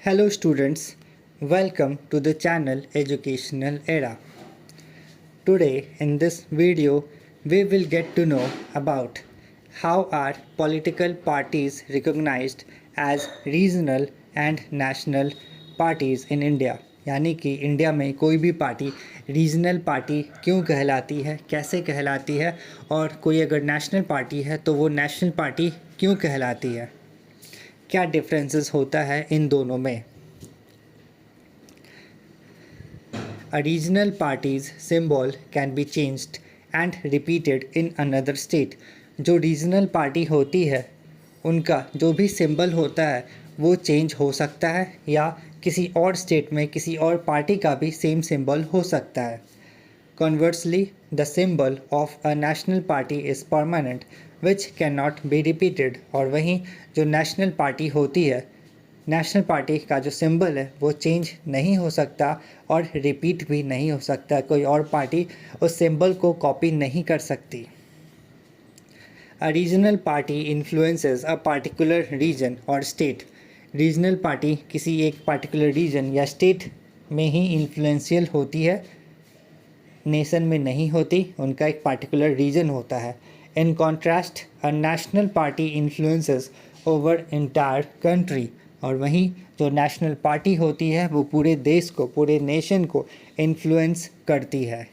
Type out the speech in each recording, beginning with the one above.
Hello students, welcome to the channel Educational Era. Today in this video we will get to know about how are political parties recognized as regional and national parties in India. यानी कि India में कोई भी party regional party क्यों कहलाती है, कैसे कहलाती है और कोई अगर नेशनल पार्टी है तो वो नेशनल पार्टी क्यों कहलाती है, क्या डिफरेंसेस होता है इन दोनों में. A regional party's symbol can be changed and repeated in another state. जो रीजनल पार्टी होती है उनका जो भी सिंबल होता है वो चेंज हो सकता है या किसी और स्टेट में किसी और पार्टी का भी सेम सिंबल हो सकता है. Conversely, the symbol of a national party is permanent which cannot be repeated. और वहीं जो नेशनल पार्टी होती है, नेशनल पार्टी का जो सिंबल है वो चेंज नहीं हो सकता और रिपीट भी नहीं हो सकता. कोई और पार्टी उस सिंबल को कॉपी नहीं कर सकती. अ regional party influences a particular reason और स्टेट. रीजनल पार्टी किसी एक पार्टिकुलर रीजन या स्टेट में ही इन्फ्लुएंशियल होती है, नेशन में नहीं होती. उनका एक पार्टिकुलर रीजन होता है. In contrast a national party influences over entire country. और वहीं जो नेशनल पार्टी होती है वो पूरे देश को, पूरे नेशन को इन्फ्लुएंस करती है.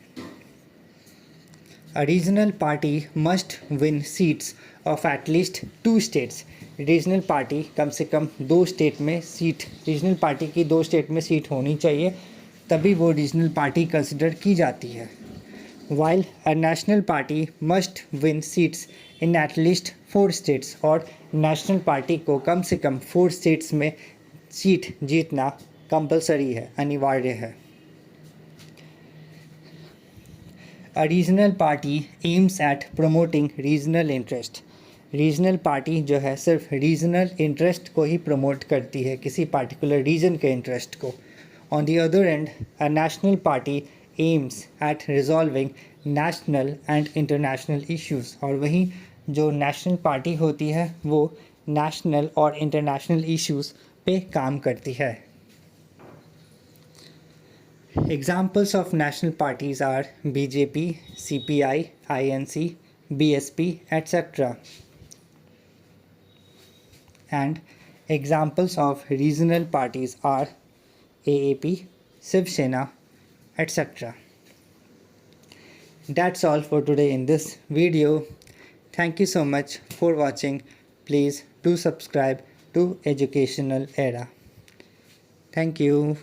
A regional party must win seats of at least 2 states. Regional party कम से कम 2 स्टेट में सीट, रीजनल पार्टी की 2 स्टेट में सीट होनी चाहिए, तभी वो रीजनल पार्टी कंसिडर की जाती है. While a national party must win seats in at least 4 states. और नेशनल पार्टी को कम से कम 4 स्टेट्स में सीट जीतना कंपलसरी है, अनिवार्य है. A regional party aims at promoting regional interest. Regional party जो है सिर्फ रीजनल इंटरेस्ट को ही प्रमोट करती है, किसी पार्टिकुलर रीजन के इंटरेस्ट को. On the other and a national party aims at resolving national and international issues. और वहीं जो नेशनल पार्टी होती है वो नेशनल और इंटरनेशनल इश्यूज़ पे काम करती है. Examples of national parties are BJP, CPI, INC, BSP, etc. And examples of regional parties are AAP, Shiv Sena, etc. That's all for today in this video. Thank you so much for watching. Please do subscribe to Educational Era. Thank you.